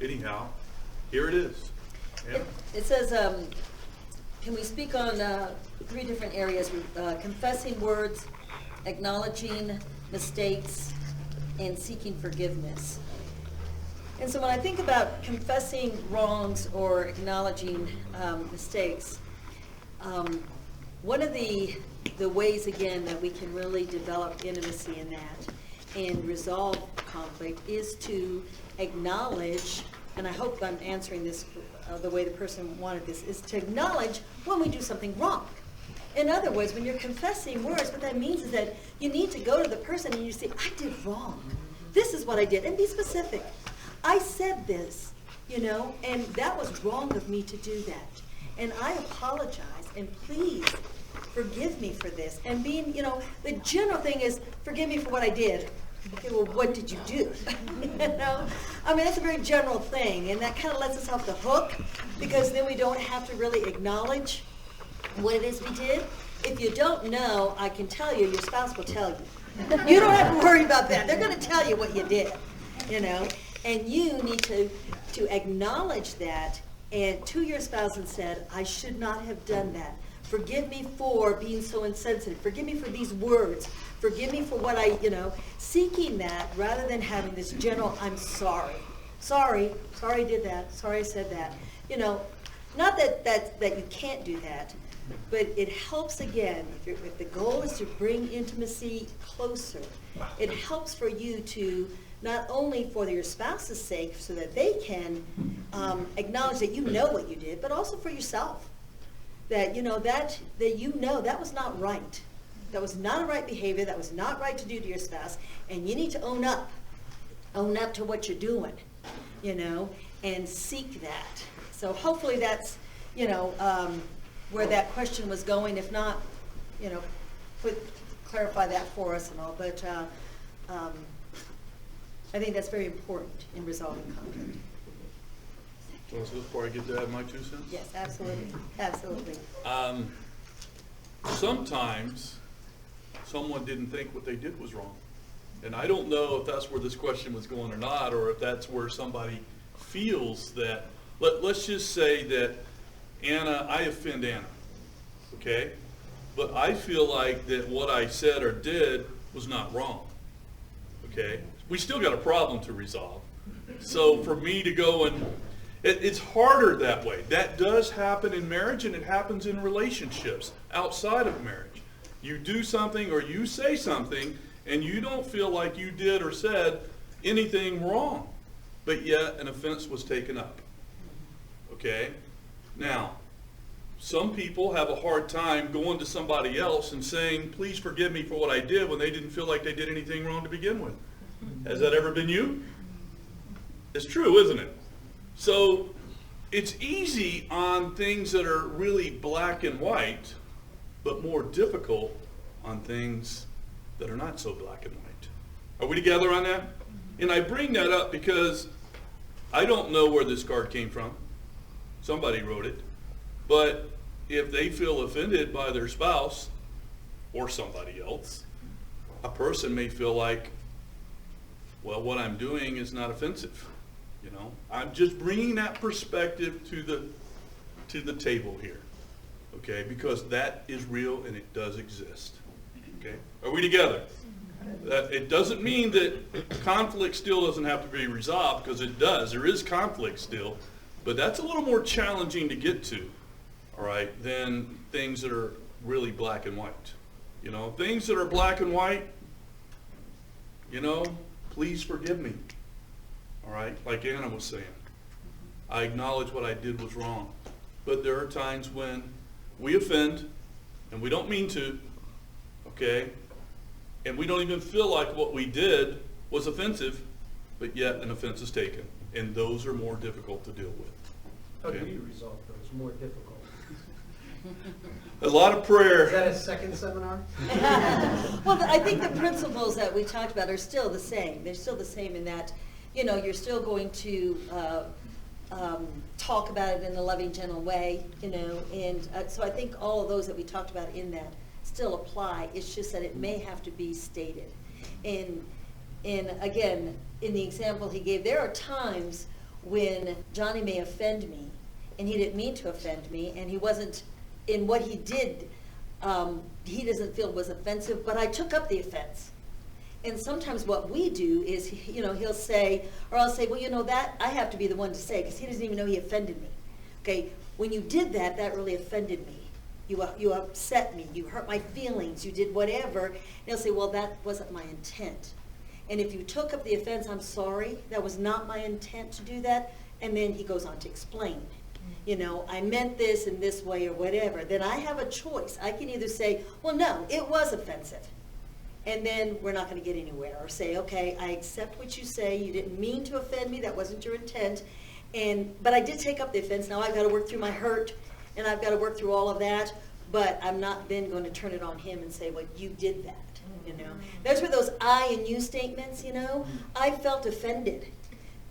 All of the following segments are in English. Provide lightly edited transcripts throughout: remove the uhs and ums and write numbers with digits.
anyhow, here it is. Yeah. It says, can we speak on 3 different areas? Confessing words, acknowledging mistakes, and seeking forgiveness. And so when I think about confessing wrongs or acknowledging mistakes, one of the ways, again, that we can really develop intimacy in that and resolve conflict is to acknowledge, and I hope I'm answering this the way the person wanted this, is to acknowledge when we do something wrong. In other words, when you're confessing words, what that means is that you need to go to the person and you say, I did wrong. This is what I did, and be specific. I said this, and that was wrong of me to do that. And I apologize, and please forgive me for this. And being, the general thing is, forgive me for what I did. Okay, well, what did you do? That's a very general thing, and that kind of lets us off the hook, because then we don't have to really acknowledge what it is we did. If you don't know, I can tell you, your spouse will tell you. You don't have to worry about that. They're going to tell you what you did, and you need to acknowledge that and to your spouse and said, I should not have done that. Forgive me for being so insensitive. Forgive me for these words. Forgive me for what seeking that rather than having this general, I'm sorry. Sorry I did that. Sorry I said that. Not that you can't do that, but it helps, again, if the goal is to bring intimacy closer, it helps for you to, not only for your spouse's sake so that they can acknowledge that you know what you did, but also for yourself. That that was not right. That was not a right behavior. That was not right to do to your spouse. And you need to own up to what you're doing, and seek that. So hopefully that's, where that question was going. If not, clarify that for us and all. But I think that's very important in resolving conflict. So before I get to add my 2 cents? Yes, absolutely. Absolutely. Sometimes someone didn't think what they did was wrong. And I don't know if that's where this question was going or not, or if that's where somebody feels that, let's just say that I offend Anna, okay? But I feel like that what I said or did was not wrong, okay? We still got a problem to resolve. So for me to go and, it's harder that way. That does happen in marriage, and it happens in relationships outside of marriage. You do something or you say something, and you don't feel like you did or said anything wrong, but yet an offense was taken up. Okay? Now, some people have a hard time going to somebody else and saying, please forgive me for what I did, when they didn't feel like they did anything wrong to begin with. Has that ever been you? It's true, isn't it? So it's easy on things that are really black and white, but more difficult on things that are not so black and white. Are we together on that? And I bring that up because I don't know where this card came from. Somebody wrote it. But if they feel offended by their spouse or somebody else, a person may feel like, well, what I'm doing is not offensive. I'm just bringing that perspective to the table here, okay? Because that is real and it does exist, okay? Are we together? It doesn't mean that conflict still doesn't have to be resolved, because it does. There is conflict still, but that's a little more challenging to get to, all right, than things that are really black and white. Things that are black and white, please forgive me. All right, like Anna was saying, I acknowledge what I did was wrong. But there are times when we offend, and we don't mean to, okay? And we don't even feel like what we did was offensive, but yet an offense is taken. And those are more difficult to deal with. How do you resolve those? More difficult? A lot of prayer. Is that a second seminar? Well, I think the principles that we talked about are still the same. They're still the same in that, you're still going to talk about it in a loving, gentle way, and so I think all of those that we talked about in that still apply. It's just that it may have to be stated. And again, in the example he gave, there are times when Johnny may offend me, and he didn't mean to offend me, and he wasn't, in what he did, he doesn't feel was offensive, but I took up the offense. And sometimes what we do is, he'll say, or I'll say, well, that I have to be the one to say, because he doesn't even know he offended me. Okay, when you did that, that really offended me. You upset me, you hurt my feelings, you did whatever. And he'll say, well, that wasn't my intent. And if you took up the offense, I'm sorry, that was not my intent to do that. And then he goes on to explain, I meant this in this way or whatever. Then I have a choice. I can either say, well, no, it was offensive. And then we're not going to get anywhere. Or say, okay, I accept what you say. You didn't mean to offend me. That wasn't your intent. But I did take up the offense. Now I've got to work through my hurt, and I've got to work through all of that. But I'm not then going to turn it on him and say, well, you did that. There's where those I and you statements, I felt offended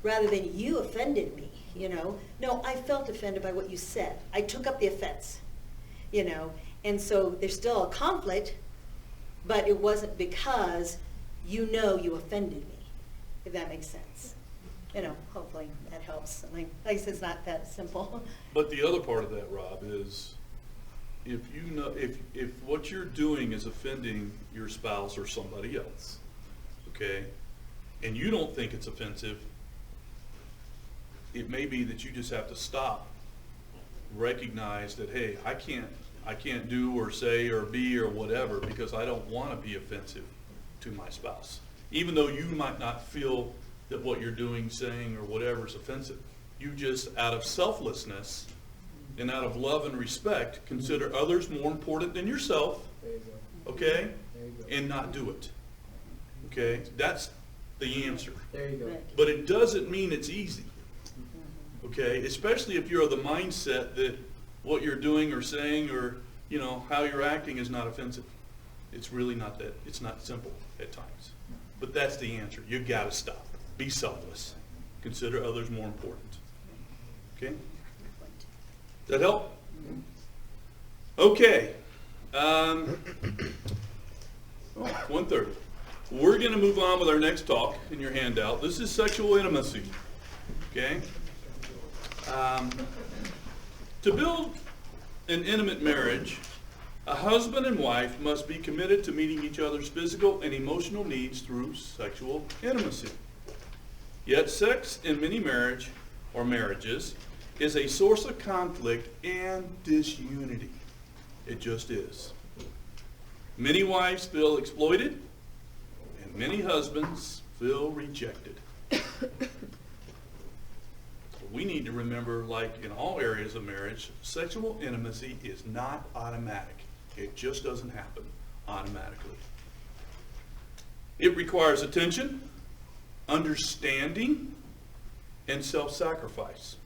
rather than you offended me, No, I felt offended by what you said. I took up the offense, And so there's still a conflict, but it wasn't because you offended me, if that makes sense. Hopefully that helps. Like I said, it's not that simple. But the other part of that, Rob, is if if what you're doing is offending your spouse or somebody else, okay, and you don't think it's offensive, it may be that you just have to stop, recognize that, hey, I can't do or say or be or whatever because I don't want to be offensive to my spouse, even though you might not feel that what you're doing, saying, or whatever is offensive. You just, out of selflessness and out of love and respect, consider others more important than yourself, There you go. okay, There you go. and not do it. Okay, that's the answer. There you go. Right. But it doesn't mean it's easy, okay? Especially if you're of the mindset that what you're doing or saying or, how you're acting is not offensive. It's really not that. It's not simple at times. But that's the answer. You got to stop. Be selfless. Consider others more important. Okay? That help? Okay. 1:30. We're going to move on with our next talk in your handout. This is sexual intimacy. Okay? To build an intimate marriage, a husband and wife must be committed to meeting each other's physical and emotional needs through sexual intimacy. Yet sex in many marriages is a source of conflict and disunity. It just is. Many wives feel exploited, and many husbands feel rejected. We need to remember, like in all areas of marriage, sexual intimacy is not automatic. It just doesn't happen automatically. It requires attention, understanding, and self-sacrifice.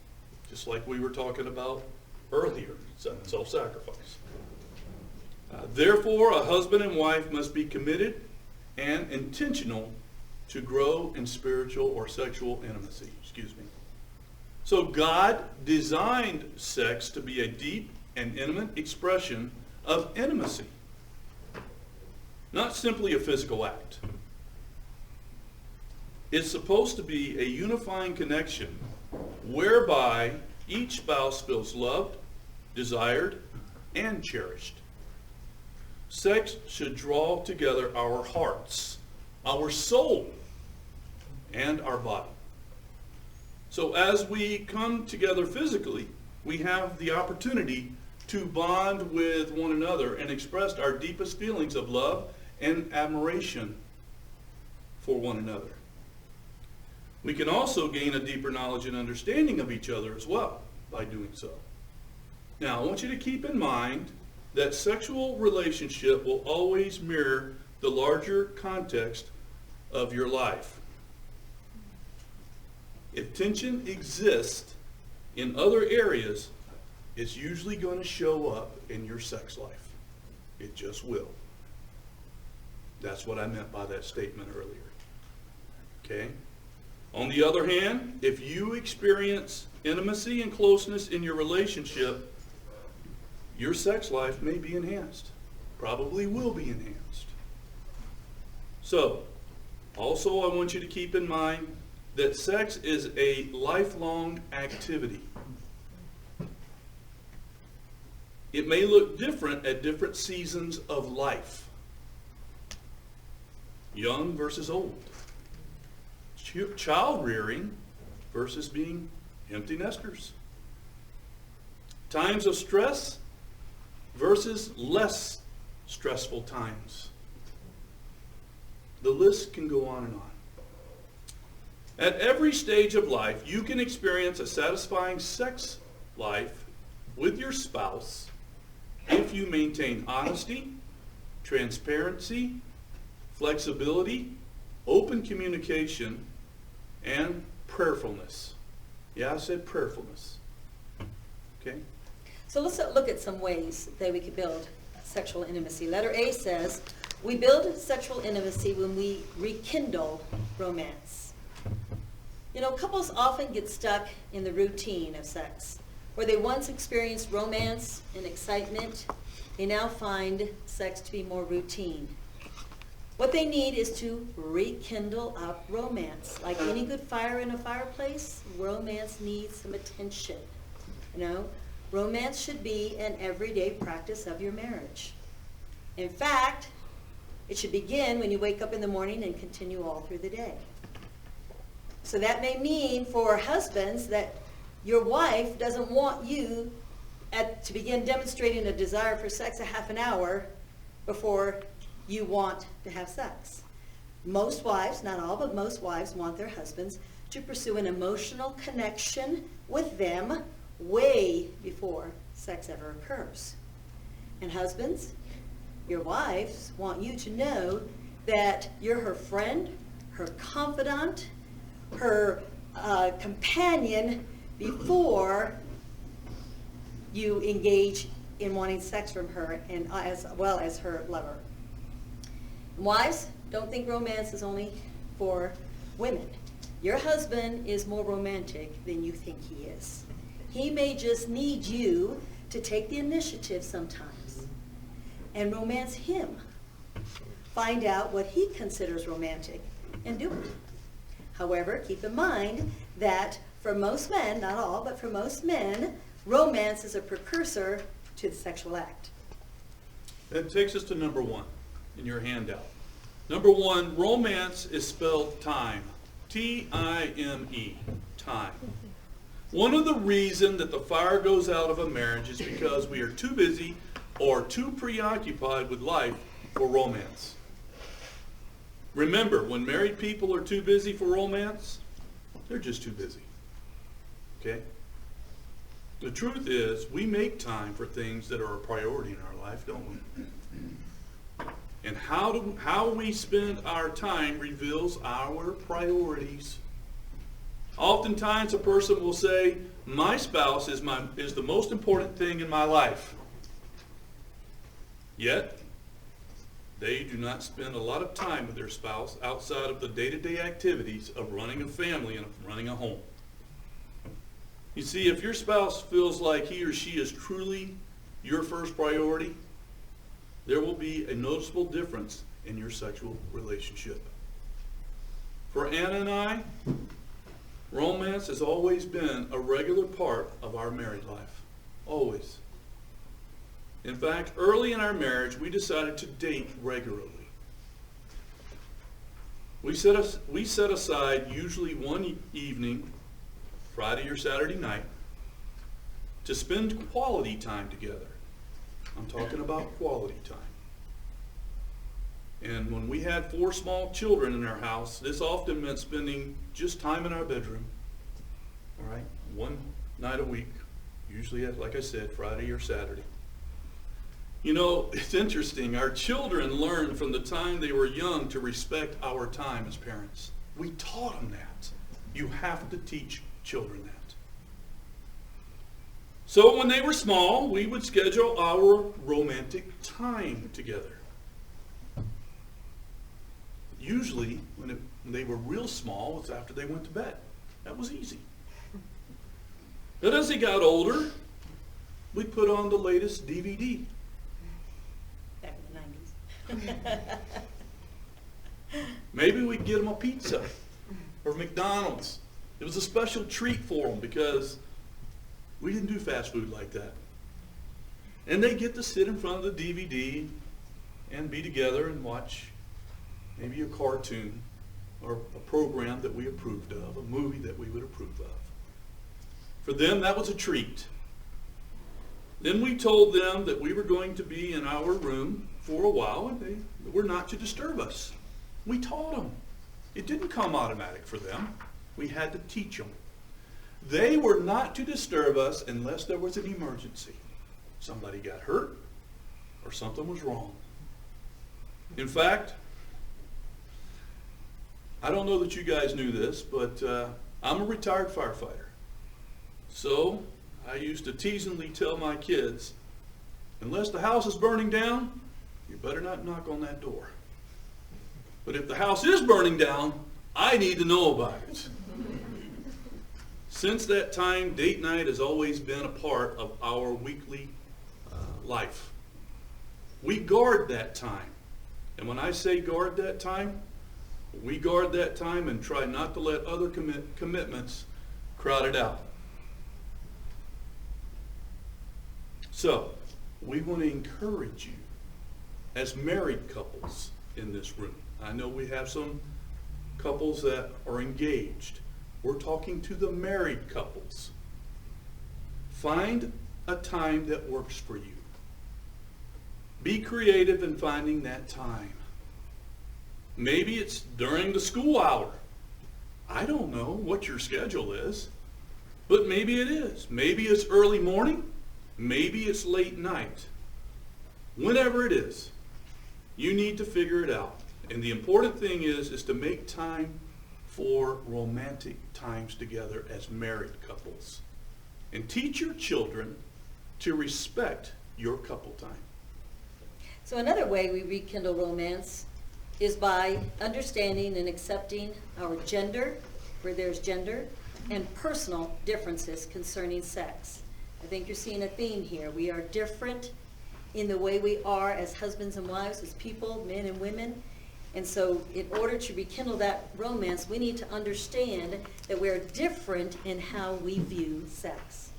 Just like we were talking about earlier, self-sacrifice. Therefore, a husband and wife must be committed and intentional to grow in spiritual or sexual intimacy. So God designed sex to be a deep and intimate expression of intimacy, not simply a physical act. It's supposed to be a unifying connection whereby each spouse feels loved, desired, and cherished. Sex should draw together our hearts, our soul, and our body. So as we come together physically, we have the opportunity to bond with one another and express our deepest feelings of love and admiration for one another. We can also gain a deeper knowledge and understanding of each other as well by doing so. Now, I want you to keep in mind that sexual relationship will always mirror the larger context of your life. If tension exists in other areas, it's usually going to show up in your sex life. It just will. That's what I meant by that statement earlier. Okay? On the other hand, if you experience intimacy and closeness in your relationship, your sex life may be enhanced. Probably will be enhanced. So, also I want you to keep in mind that sex is a lifelong activity. It may look different at different seasons of life. Young versus old. Child rearing versus being empty nesters. Times of stress versus less stressful times. The list can go on and on. At every stage of life, you can experience a satisfying sex life with your spouse if you maintain honesty, transparency, flexibility, open communication, and prayerfulness. Yeah, I said prayerfulness. Okay? So let's look at some ways that we could build sexual intimacy. Letter A says, we build sexual intimacy when we rekindle romance. You know, couples often get stuck in the routine of sex. Where they once experienced romance and excitement, they now find sex to be more routine. What they need is to rekindle up romance. Like any good fire in a fireplace, romance needs some attention. You know, romance should be an everyday practice of your marriage. In fact, it should begin when you wake up in the morning and continue all through the day. So that may mean for husbands that your wife doesn't want you to begin demonstrating a desire for sex a half an hour before you want to have sex. Most wives, not all, but most wives want their husbands to pursue an emotional connection with them way before sex ever occurs. And husbands, your wives want you to know that you're her friend, her confidant, her companion before you engage in wanting sex from her, and as well as her lover. Wives, don't think romance is only for women. Your husband is more romantic than you think he is. He may just need you to take the initiative sometimes and romance him. Find out what he considers romantic and do it. However, keep in mind that for most men, not all, but for most men, romance is a precursor to the sexual act. That takes us to number 1 in your handout. Number 1, romance is spelled time. T-I-M-E, time. One of the reasons that the fire goes out of a marriage is because we are too busy or too preoccupied with life for romance. Remember, when married people are too busy for romance, they're just too busy. Okay? The truth is, we make time for things that are a priority in our life, don't we? And how we spend our time reveals our priorities. Oftentimes a person will say, my spouse is the most important thing in my life. Yet, they do not spend a lot of time with their spouse outside of the day-to-day activities of running a family and running a home. You see, if your spouse feels like he or she is truly your first priority, there will be a noticeable difference in your sexual relationship. For Anna and I, romance has always been a regular part of our married life. Always. In fact, early in our marriage, we decided to date regularly. We set aside usually one evening, Friday or Saturday night, to spend quality time together. I'm talking about quality time. And when we had 4 small children in our house, this often meant spending just time in our bedroom. All right? One night a week, usually at, like I said, Friday or Saturday. You know, it's interesting. Our children learned from the time they were young to respect our time as parents. We taught them that. You have to teach children that. So when they were small, we would schedule our romantic time together. Usually, when they were real small, it was after they went to bed. That was easy. But as they got older, we put on the latest DVD. Back in the 90s. Maybe we'd get them a pizza or McDonald's. It was a special treat for them because we didn't do fast food like that. And they get to sit in front of the DVD and be together and watch maybe a cartoon or a program that we approved of, a movie that we would approve of. For them, that was a treat. Then we told them that we were going to be in our room for a while and they were not to disturb us. We taught them. It didn't come automatic for them. We had to teach them. They were not to disturb us unless there was an emergency. Somebody got hurt or something was wrong. In fact, I don't know that you guys knew this, but I'm a retired firefighter. So I used to teasingly tell my kids, unless the house is burning down, you better not knock on that door. But if the house is burning down, I need to know about it. Since that time, date night has always been a part of our weekly life. We guard that time. And when I say guard that time, we guard that time and try not to let other commitments crowd it out. So, we want to encourage you as married couples in this room. I know we have some couples that are engaged. We're talking to the married couples. Find a time that works for you. Be creative in finding that time. Maybe it's during the school hour. I don't know what your schedule is, but maybe it is. Maybe it's early morning. Maybe it's late night. Whenever it is, you need to figure it out. And the important thing is to make time for romantic times together as married couples. And teach your children to respect your couple time. So another way we rekindle romance is by understanding and accepting our gender, where there's gender, and personal differences concerning sex. I think you're seeing a theme here. We are different in the way we are as husbands and wives, as people, men and women. And so in order to rekindle that romance, we need to understand that we're different in how we view sex.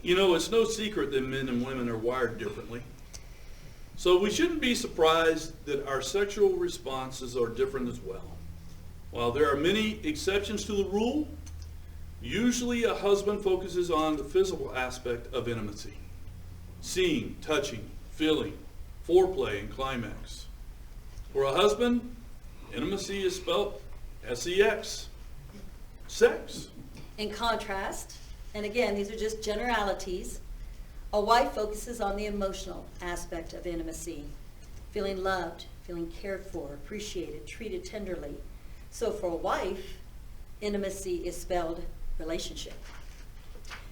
You know, it's no secret that men and women are wired differently. So we shouldn't be surprised that our sexual responses are different as well. While there are many exceptions to the rule, usually a husband focuses on the physical aspect of intimacy. Seeing, touching, feeling, foreplay, and climax. For a husband, intimacy is spelled S-E-X, sex. In contrast, and again, these are just generalities, a wife focuses on the emotional aspect of intimacy, feeling loved, feeling cared for, appreciated, treated tenderly. So for a wife, intimacy is spelled relationship.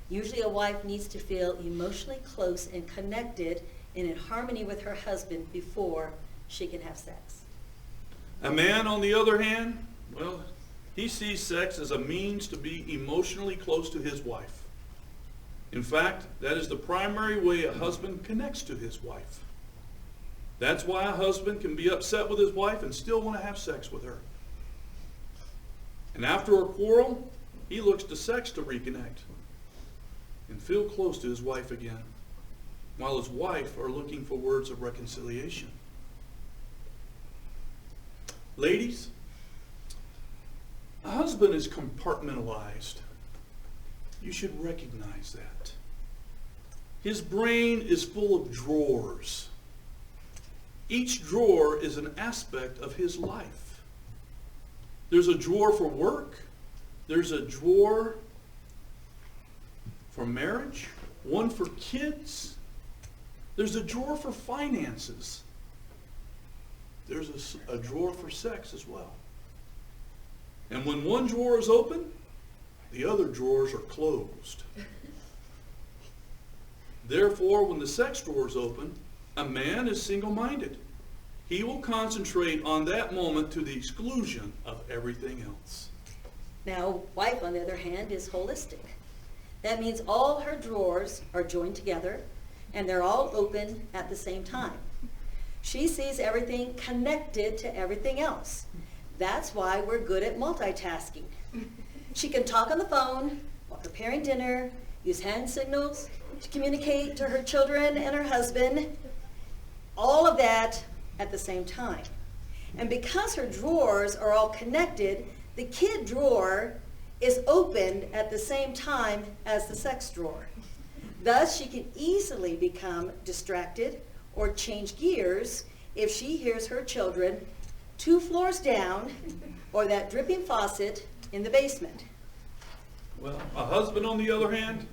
Usually a wife needs to feel emotionally close and connected and in harmony with her husband before she can have sex. A man, on the other hand, well, he sees sex as a means to be emotionally close to his wife. In fact, that is the primary way a husband connects to his wife. That's why a husband can be upset with his wife and still want to have sex with her. And after a quarrel, he looks to sex to reconnect and feel close to his wife again, while his wife are looking for words of reconciliation. Ladies, a husband is compartmentalized. You should recognize that. His brain is full of drawers. Each drawer is an aspect of his life. There's a drawer for work. There's a drawer for marriage, one for kids. There's a drawer for finances. There's a drawer for sex as well. And when one drawer is open, the other drawers are closed. Therefore, when the sex drawer is open, a man is single-minded. He will concentrate on that moment to the exclusion of everything else. Now, wife, on the other hand, is holistic. That means all her drawers are joined together and they're all open at the same time. She sees everything connected to everything else. That's why we're good at multitasking. She can talk on the phone while preparing dinner, use hand signals to communicate to her children and her husband, all of that at the same time. And because her drawers are all connected, the kid drawer is opened at the same time as the sex drawer. Thus, she can easily become distracted or change gears if she hears her children 2 floors down or that dripping faucet in the basement. Well, a husband, on the other hand,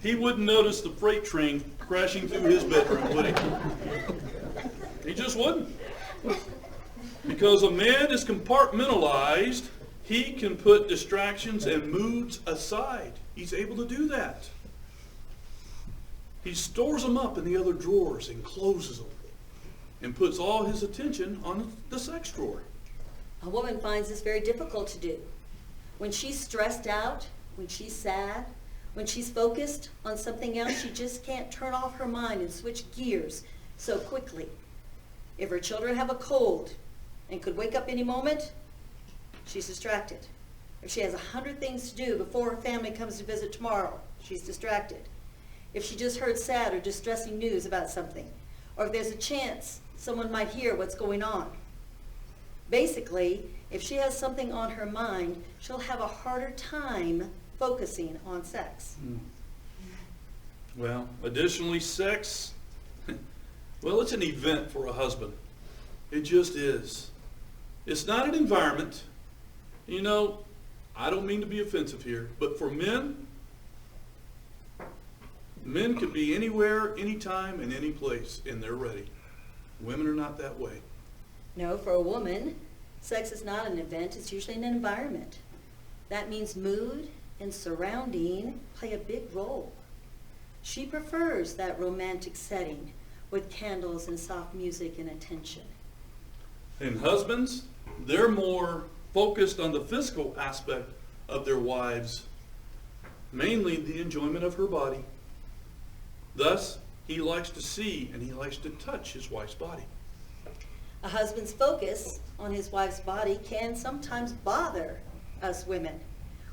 he wouldn't notice the freight train crashing through his bedroom, would he? He just wouldn't. Because a man is compartmentalized, he can put distractions and moods aside. He's able to do that. He stores them up in the other drawers and closes them and puts all his attention on the sex drawer. A woman finds this very difficult to do. When she's stressed out, when she's sad, when she's focused on something else, she just can't turn off her mind and switch gears so quickly. If her children have a cold and could wake up any moment, she's distracted. If she has 100 things to do before her family comes to visit tomorrow, she's distracted. If she just heard sad or distressing news about something, or if there's a chance someone might hear what's going on. Basically, if she has something on her mind, she'll have a harder time focusing on sex. Well, additionally, sex, well, it's an event for a husband. It just is. It's not an environment. You know, I don't mean to be offensive here, but for men, men can be anywhere, anytime, and any place, and they're ready. Women are not that way. No, for a woman, sex is not an event, it's usually an environment. That means mood and surrounding play a big role. She prefers that romantic setting with candles and soft music and attention. And husbands, they're more focused on the physical aspect of their wives, mainly the enjoyment of her body. Thus, he likes to see and he likes to touch his wife's body. A husband's focus on his wife's body can sometimes bother us women.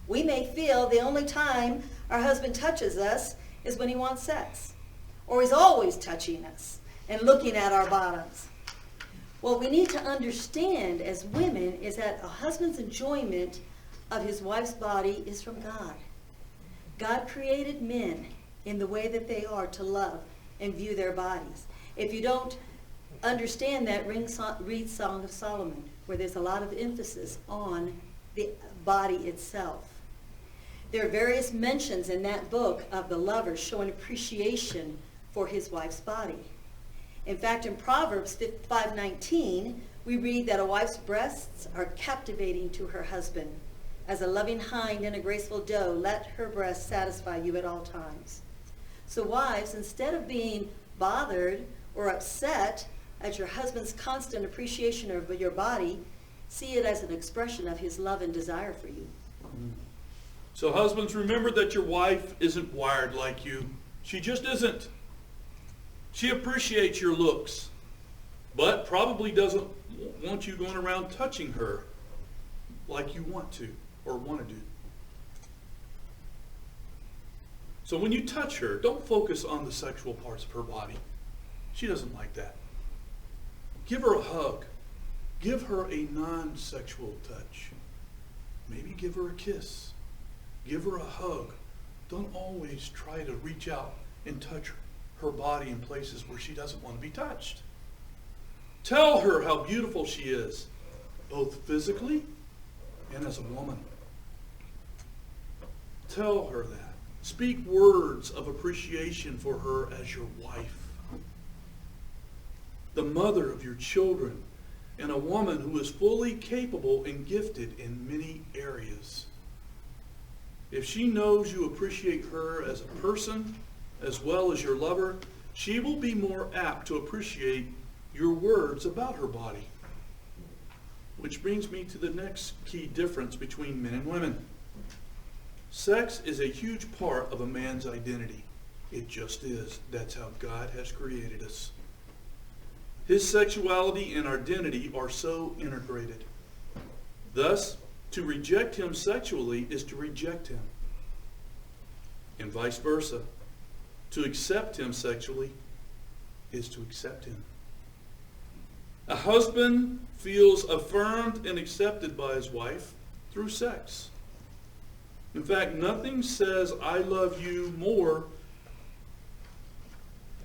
We may feel the only time our husband touches us is when he wants sex, or he's always touching us and looking at our bottoms. What we need to understand as women is that a husband's enjoyment of his wife's body is from God. God created men in the way that they are to love and view their bodies. If you don't understand that, read Song of Solomon, where there's a lot of emphasis on the body itself. There are various mentions in that book of the lover showing appreciation for his wife's body. In fact, in Proverbs 5:19, we read that a wife's breasts are captivating to her husband. As a loving hind and a graceful doe, let her breasts satisfy you at all times. So wives, instead of being bothered or upset at your husband's constant appreciation of your body, see it as an expression of his love and desire for you. So husbands, remember that your wife isn't wired like you. She just isn't. She appreciates your looks, but probably doesn't want you going around touching her like you want to or want to do. So when you touch her, don't focus on the sexual parts of her body. She doesn't like that. Give her a hug. Give her a non-sexual touch. Maybe give her a kiss. Give her a hug. Don't always try to reach out and touch her body in places where she doesn't want to be touched. Tell her how beautiful she is, both physically and as a woman. Tell her that. Speak words of appreciation for her as your wife, the mother of your children, and a woman who is fully capable and gifted in many areas. If she knows you appreciate her as a person as well as your lover, she will be more apt to appreciate your words about her body. Which brings me to the next key difference between men and women. Sex is a huge part of a man's identity. It just is. That's how God has created us. His sexuality and identity are so integrated. Thus, to reject him sexually is to reject him. And vice versa. To accept him sexually is to accept him. A husband feels affirmed and accepted by his wife through sex. In fact, nothing says I love you more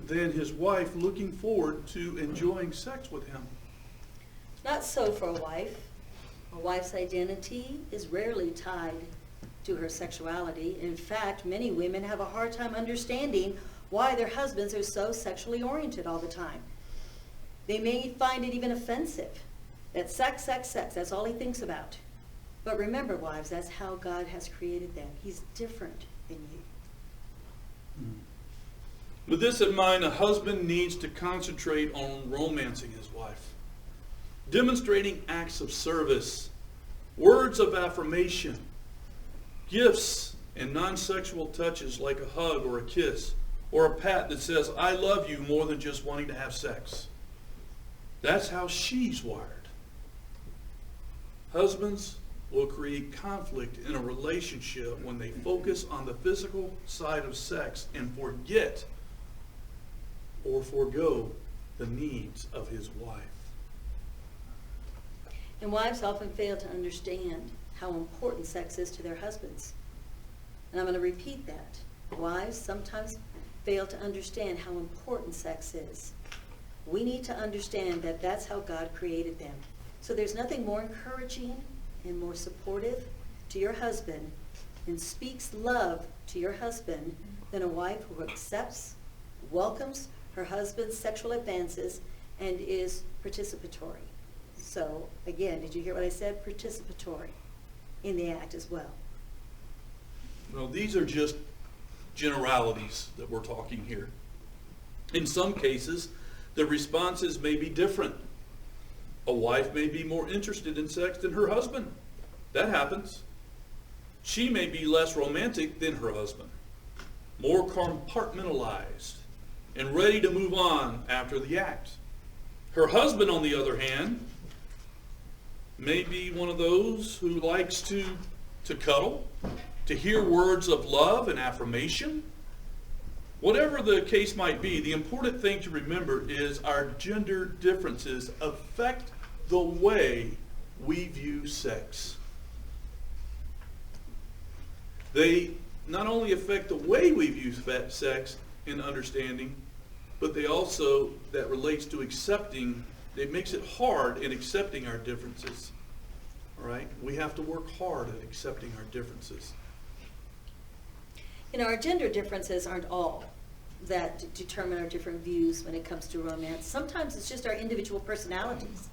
than his wife looking forward to enjoying sex with him. Not so for a wife. A wife's identity is rarely tied to her sexuality. In fact, many women have a hard time understanding why their husbands are so sexually oriented all the time. They may find it even offensive that sex, that's all he thinks about. But remember, wives, that's how God has created them. He's different than you. With this in mind, a husband needs to concentrate on romancing his wife, demonstrating acts of service, words of affirmation, gifts and non-sexual touches like a hug or a kiss or a pat that says, I love you, more than just wanting to have sex. That's how she's wired. Husbands will create conflict in a relationship when they focus on the physical side of sex and forget or forego the needs of his wife. And wives often fail to understand how important sex is to their husbands. And I'm going to repeat that. Wives sometimes fail to understand how important sex is. We need to understand that that's how God created them. So there's nothing more encouraging and more supportive to your husband and speaks love to your husband than a wife who accepts, welcomes her husband's sexual advances, and is participatory. So, again, did you hear what I said? Participatory in the act as well. Well, these are just generalities that we're talking here. In some cases, the responses may be different. A wife may be more interested in sex than her husband. That happens. She may be less romantic than her husband, more compartmentalized and ready to move on after the act. Her husband, on the other hand, may be one of those who likes to cuddle, to hear words of love and affirmation. Whatever the case might be, the important thing to remember is our gender differences affect the way we view sex. They not only affect the way we view sex and understanding, but they also, that relates to accepting, it makes it hard in accepting our differences. All right? We have to work hard at accepting our differences. You know, our gender differences aren't all that determine our different views when it comes to romance. Sometimes it's just our individual personalities.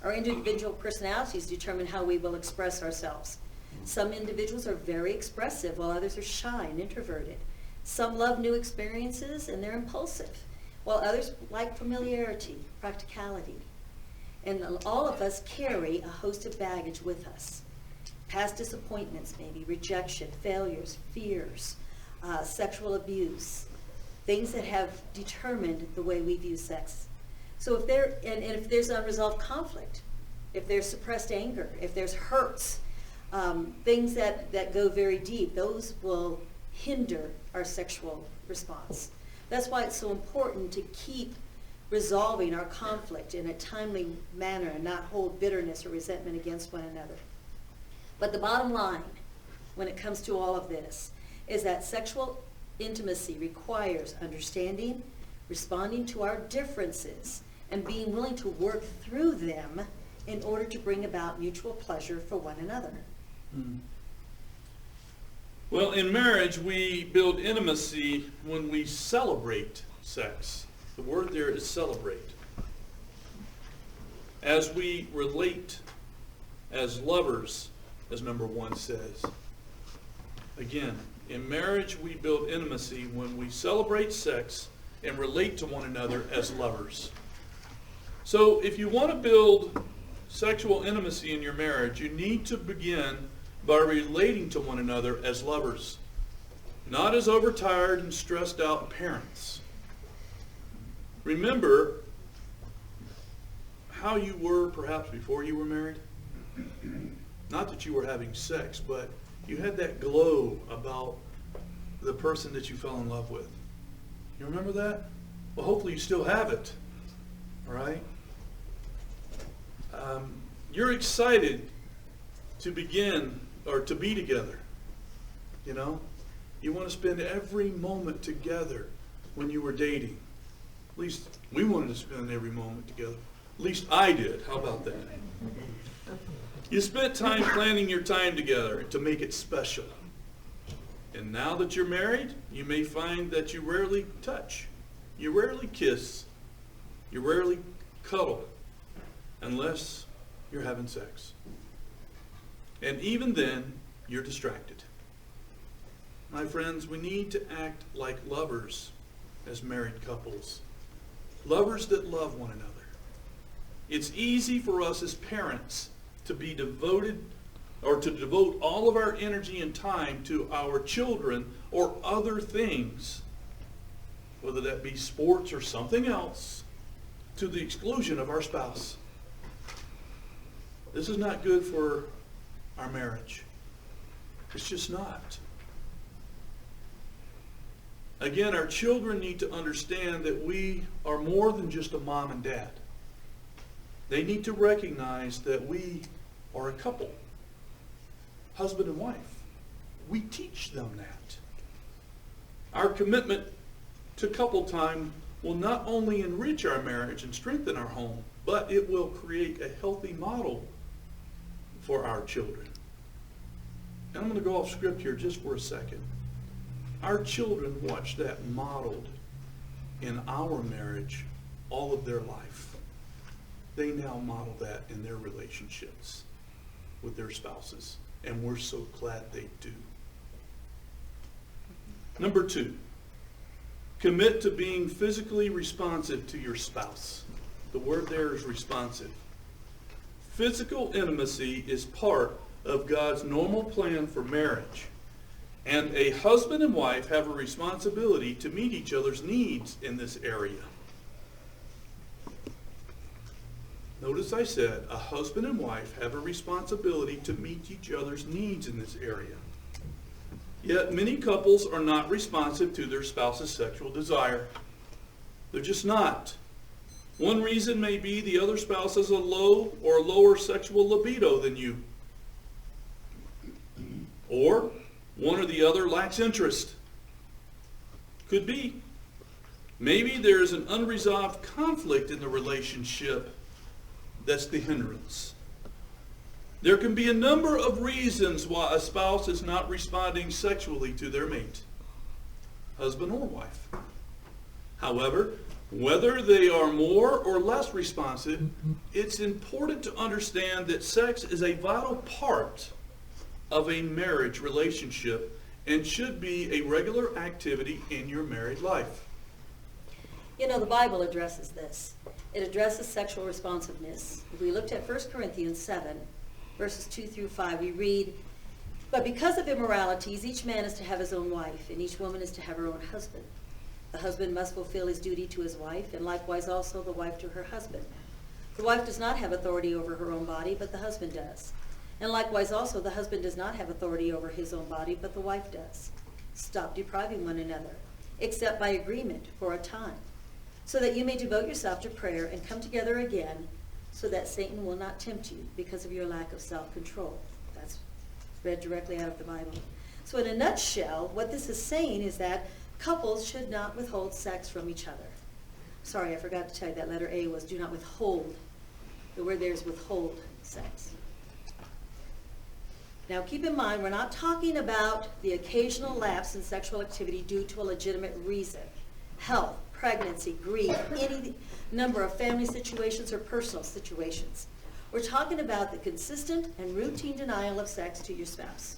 Our individual personalities determine how we will express ourselves. Some individuals are very expressive, while others are shy and introverted. Some love new experiences and they're impulsive, while others like familiarity, practicality. And all of us carry a host of baggage with us. Past disappointments, maybe, rejection, failures, fears, sexual abuse, things that have determined the way we view sex. So if there's unresolved conflict, if there's suppressed anger, if there's hurts, things that go very deep, those will hinder our sexual response. That's why it's so important to keep resolving our conflict in a timely manner and not hold bitterness or resentment against one another. But the bottom line, when it comes to all of this, is that sexual intimacy requires understanding, responding to our differences, and being willing to work through them in order to bring about mutual pleasure for one another. Well, in marriage, we build intimacy when we celebrate sex. The word there is celebrate. As we relate as lovers, as number 1 says. Again, in marriage, we build intimacy when we celebrate sex and relate to one another as lovers. So if you want to build sexual intimacy in your marriage, you need to begin by relating to one another as lovers, not as overtired and stressed out parents. Remember how you were perhaps before you were married. Not that you were having sex, but you had that glow about the person that you fell in love with. You remember that? Well, hopefully you still have it. All right? You're excited to begin or to be together. You know? You want to spend every moment together when you were dating. At least we wanted to spend every moment together. At least I did. How about that? You spent time planning your time together to make it special. And now that you're married, you may find that you rarely touch. You rarely kiss. You rarely cuddle. Unless you're having sex. And even then, you're distracted. My friends, we need to act like lovers as married couples. Lovers that love one another. It's easy for us as parents to be devoted or to devote all of our energy and time to our children or other things, whether that be sports or something else, to the exclusion of our spouse. This is not good for our marriage. It's just not. Again, our children need to understand that we are more than just a mom and dad. They need to recognize that we are a couple, husband and wife. We teach them that. Our commitment to couple time will not only enrich our marriage and strengthen our home, but it will create a healthy model for our children. And I'm going to go off script here just for a second. Our children watch that modeled in our marriage all of their life. They now model that in their relationships with their spouses, and we're so glad they do. Number 2, commit to being physically responsive to your spouse. The word there is responsive. Physical intimacy is part of God's normal plan for marriage, and a husband and wife have a responsibility to meet each other's needs in this area. Notice I said a husband and wife have a responsibility to meet each other's needs in this area. Yet many couples are not responsive to their spouse's sexual desire. They're just not. One reason may be the other spouse has a low or lower sexual libido than you. Or one or the other lacks interest. Could be. Maybe there is an unresolved conflict in the relationship that's the hindrance. There can be a number of reasons why a spouse is not responding sexually to their mate, husband or wife. However, whether they are more or less responsive, it's important to understand that sex is a vital part of a marriage relationship and should be a regular activity in your married life. You know, the Bible addresses this. It addresses sexual responsiveness. If we looked at 1 Corinthians 7, verses 2 through 5, we read, "But because of immoralities, each man is to have his own wife, and each woman is to have her own husband. The husband must fulfill his duty to his wife, and likewise also the wife to her husband. The wife does not have authority over her own body, but the husband does. And likewise also the husband does not have authority over his own body, but the wife does. Stop depriving one another, except by agreement for a time, so that you may devote yourself to prayer and come together again, so that Satan will not tempt you because of your lack of self-control." That's read directly out of the Bible. So in a nutshell, what this is saying is that couples should not withhold sex from each other. Sorry, I forgot to tell you that letter A was do not withhold. The word there is withhold sex. Now keep in mind, we're not talking about the occasional lapse in sexual activity due to a legitimate reason. Health, pregnancy, grief, any number of family situations or personal situations. We're talking about the consistent and routine denial of sex to your spouse.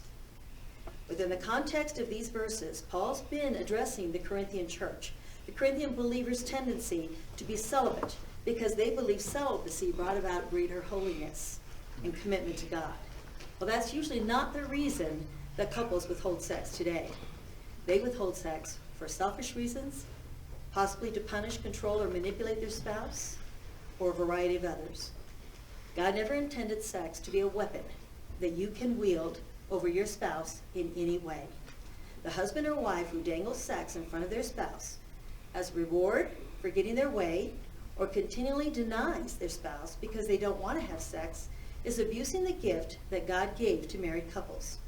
Within the context of these verses, Paul's been addressing the Corinthian church, the Corinthian believers' tendency to be celibate because they believe celibacy brought about greater holiness and commitment to God. Well, that's usually not the reason that couples withhold sex today. They withhold sex for selfish reasons, possibly to punish, control, or manipulate their spouse, or a variety of others. God never intended sex to be a weapon that you can wield over your spouse in any way. The husband or wife who dangles sex in front of their spouse as reward for getting their way or continually denies their spouse because they don't want to have sex is abusing the gift that God gave to married couples.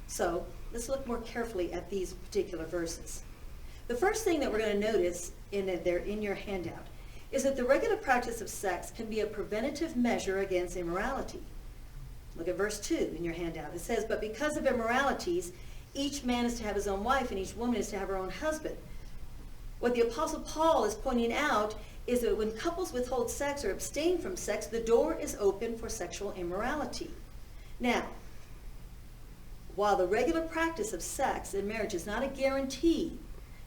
So let's look more carefully at these particular verses. The first thing that we're going to notice in your handout is that the regular practice of sex can be a preventative measure against immorality. Look at verse 2 in your handout. It says, "But because of immoralities, each man is to have his own wife and each woman is to have her own husband." What the Apostle Paul is pointing out is that when couples withhold sex or abstain from sex, the door is open for sexual immorality. Now, while the regular practice of sex in marriage is not a guarantee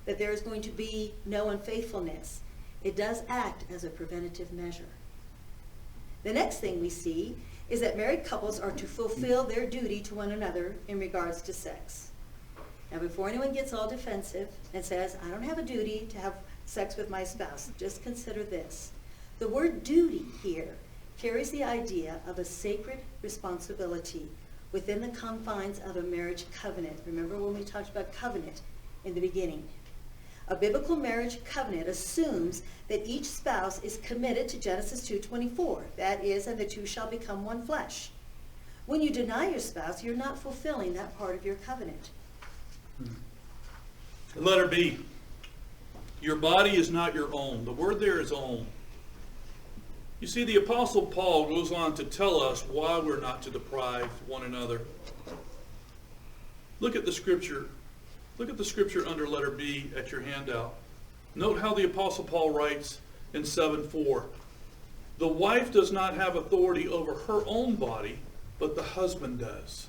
that there is going to be no unfaithfulness, it does act as a preventative measure. The next thing we see is that married couples are to fulfill their duty to one another in regards to sex. Now, before anyone gets all defensive and says, "I don't have a duty to have sex with my spouse," just consider this. The word duty here carries the idea of a sacred responsibility within the confines of a marriage covenant. Remember when we talked about covenant in the beginning? A biblical marriage covenant assumes that each spouse is committed to Genesis 2:24. That is, and the two shall become one flesh. When you deny your spouse, you're not fulfilling that part of your covenant. Letter B. Your body is not your own. The word there is own. You see, the Apostle Paul goes on to tell us why we're not to deprive one another. Look at the scripture. Look at the scripture under letter B at your handout. Note how the Apostle Paul writes in 7:4. "The wife does not have authority over her own body, but the husband does.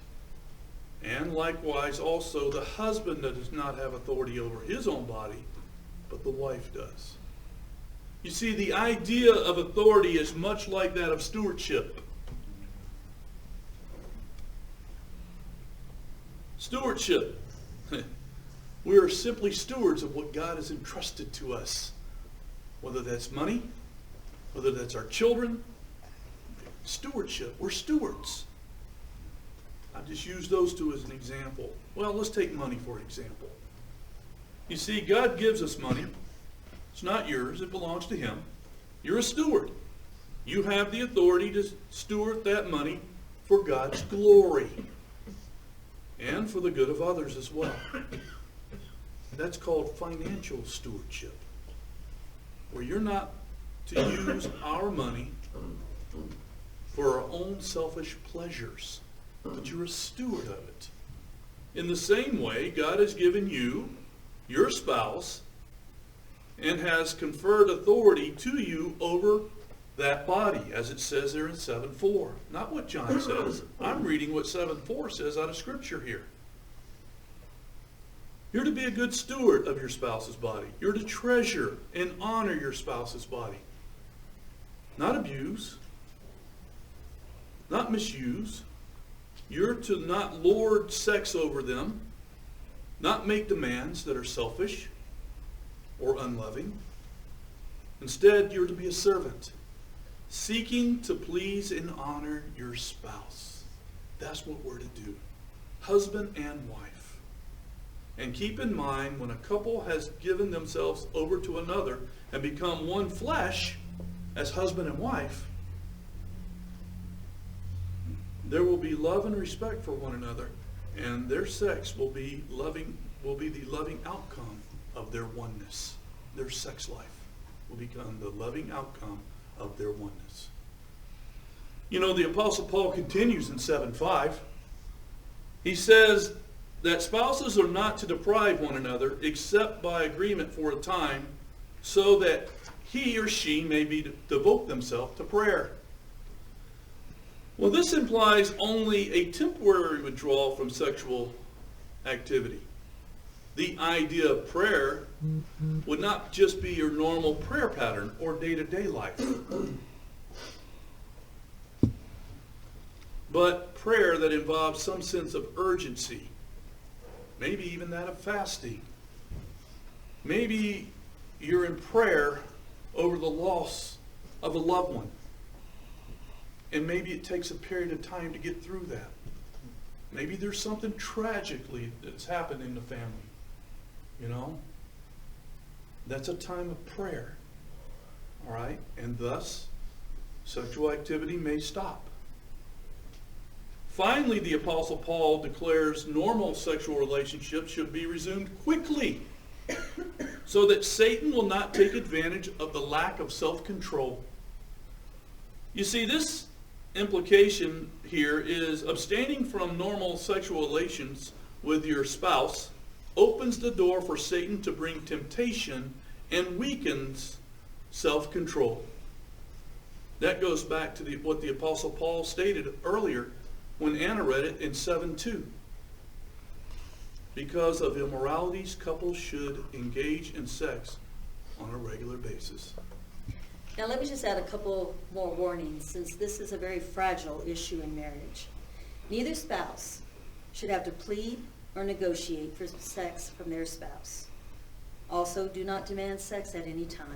And likewise also the husband does not have authority over his own body, but the wife does." You see, the idea of authority is much like that of stewardship. Stewardship. We are simply stewards of what God has entrusted to us. Whether that's money, whether that's our children. Stewardship. We're stewards. I just use those two as an example. Well, let's take money for example. You see, God gives us money. It's not yours. It belongs to Him. You're a steward. You have the authority to steward that money for God's glory and for the good of others as well. That's called financial stewardship, where you're not to use our money for our own selfish pleasures, but you're a steward of it. In the same way, God has given you, your spouse, and has conferred authority to you over that body, as it says there in 7:4. Not what John says. I'm reading what 7:4 says out of Scripture here. You're to be a good steward of your spouse's body. You're to treasure and honor your spouse's body. Not abuse. Not misuse. You're to not lord sex over them. Not make demands that are selfish or unloving. Instead, you're to be a servant, seeking to please and honor your spouse. That's what we're to do. Husband and wife. And keep in mind, when a couple has given themselves over to another and become one flesh as husband and wife, there will be love and respect for one another, and their sex will be the loving outcome of their oneness. Their sex life will become the loving outcome of their oneness. You know, the Apostle Paul continues in 7:5. He says that spouses are not to deprive one another except by agreement for a time, so that he or she may devote themselves to prayer. Well, this implies only a temporary withdrawal from sexual activity. The idea of prayer would not just be your normal prayer pattern or day-to-day life, but prayer that involves some sense of urgency, maybe even that of fasting. Maybe you're in prayer over the loss of a loved one, and maybe it takes a period of time to get through that. Maybe there's something tragically that's happened in the family. You know? That's a time of prayer. All right? And thus, sexual activity may stop. Finally, the Apostle Paul declares normal sexual relationships should be resumed quickly so that Satan will not take advantage of the lack of self-control. You see, this implication here is abstaining from normal sexual relations with your spouse opens the door for Satan to bring temptation and weakens self-control. That goes back to what the Apostle Paul stated earlier when Anna read it in 7:2. Because of immoralities, couples should engage in sex on a regular basis. Now let me just add a couple more warnings, since this is a very fragile issue in marriage. Neither spouse should have to plead or negotiate for sex from their spouse. Also, do not demand sex at any time.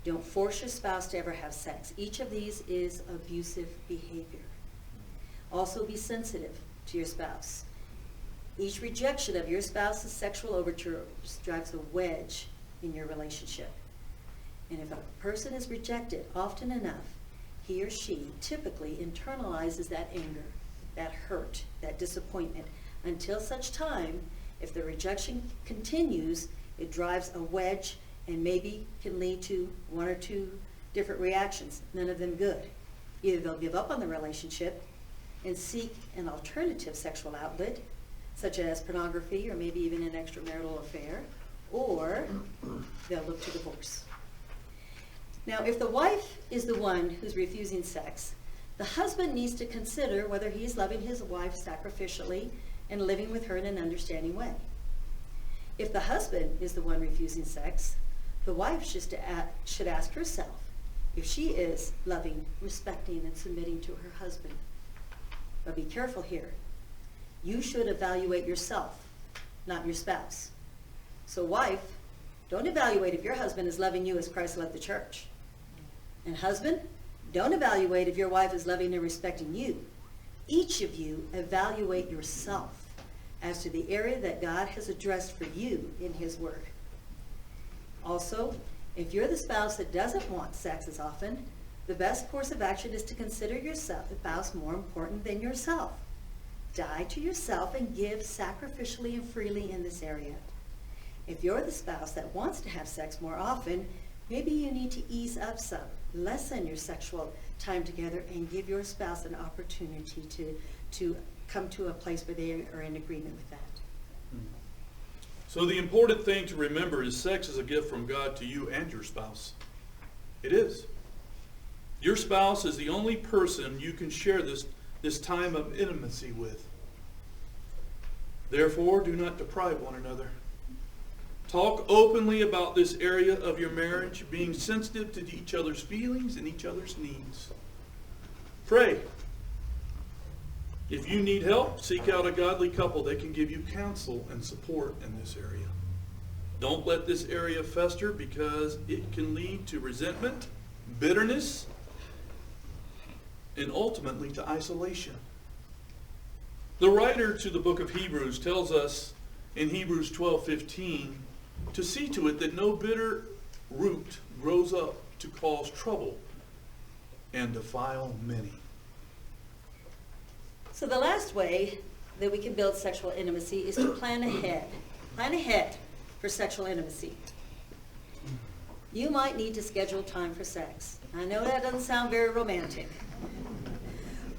Don't force your spouse to ever have sex. Each of these is abusive behavior. Also, be sensitive to your spouse. Each rejection of your spouse's sexual overtures drives a wedge in your relationship. And if a person is rejected often enough, he or she typically internalizes that anger, that hurt, that disappointment, until such time, if the rejection continues, it drives a wedge and maybe can lead to one or two different reactions, none of them good. Either they'll give up on the relationship and seek an alternative sexual outlet, such as pornography or maybe even an extramarital affair, or they'll look to divorce. Now, if the wife is the one who's refusing sex, the husband needs to consider whether he is loving his wife sacrificially and living with her in an understanding way. If the husband is the one refusing sex, the wife should ask herself if she is loving, respecting, and submitting to her husband. But be careful here. You should evaluate yourself, not your spouse. So wife, don't evaluate if your husband is loving you as Christ loved the church. And husband, don't evaluate if your wife is loving and respecting you. Each of you evaluate yourself as to the area that God has addressed for you in his word. Also, if you're the spouse that doesn't want sex as often, the best course of action is to consider yourself, the spouse, more important than yourself. Die to yourself and give sacrificially and freely in this area. If you're the spouse that wants to have sex more often, maybe you need to ease up some, lessen your sexual time together, and give your spouse an opportunity to come to a place where they are in agreement with that. So the important thing to remember is sex is a gift from God to you and your spouse. It is. Your spouse is the only person you can share this time of intimacy with. Therefore, do not deprive one another. Talk openly about this area of your marriage, being sensitive to each other's feelings and each other's needs. Pray. If you need help, seek out a godly couple that can give you counsel and support in this area. Don't let this area fester, because it can lead to resentment, bitterness, and ultimately to isolation. The writer to the book of Hebrews tells us in Hebrews 12:15 to see to it that no bitter root grows up to cause trouble and defile many. So the last way that we can build sexual intimacy is to plan ahead. Plan ahead for sexual intimacy. You might need to schedule time for sex. I know that doesn't sound very romantic.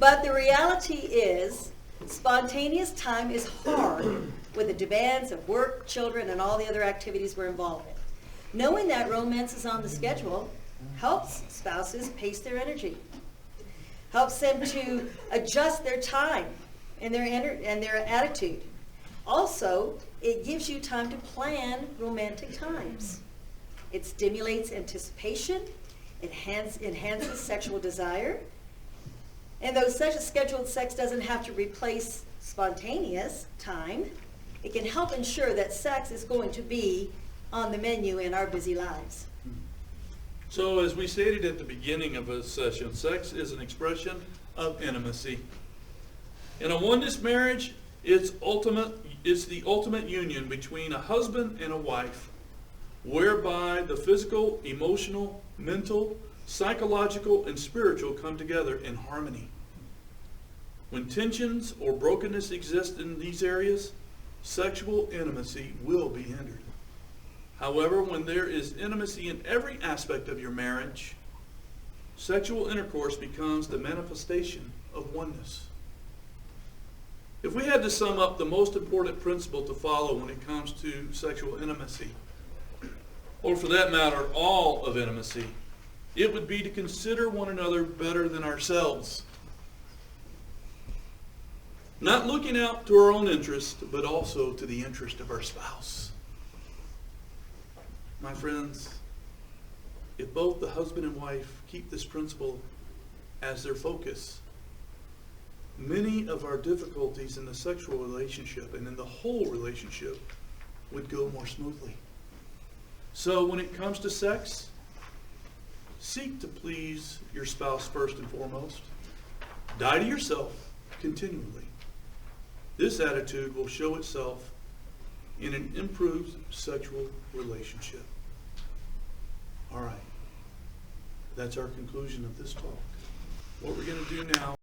But the reality is, spontaneous time is hard with the demands of work, children, and all the other activities we're involved in. Knowing that romance is on the schedule helps spouses pace their energy, helps them to adjust their time and their attitude. Also, it gives you time to plan romantic times. It stimulates anticipation, it enhances sexual desire, and though such a scheduled sex doesn't have to replace spontaneous time, it can help ensure that sex is going to be on the menu in our busy lives. So as we stated at the beginning of a session, sex is an expression of intimacy. In a oneness marriage, it's the ultimate union between a husband and a wife, whereby the physical, emotional, mental, psychological, and spiritual come together in harmony. When tensions or brokenness exist in these areas, sexual intimacy will be hindered. However, when there is intimacy in every aspect of your marriage, sexual intercourse becomes the manifestation of oneness. If we had to sum up the most important principle to follow when it comes to sexual intimacy, or for that matter, all of intimacy, it would be to consider one another better than ourselves. Not looking out to our own interest, but also to the interest of our spouse. My friends, if both the husband and wife keep this principle as their focus, many of our difficulties in the sexual relationship and in the whole relationship would go more smoothly. So when it comes to sex, seek to please your spouse first and foremost. Die to yourself continually. This attitude will show itself in an improved sexual relationship. All right. That's our conclusion of this talk. What we're going to do now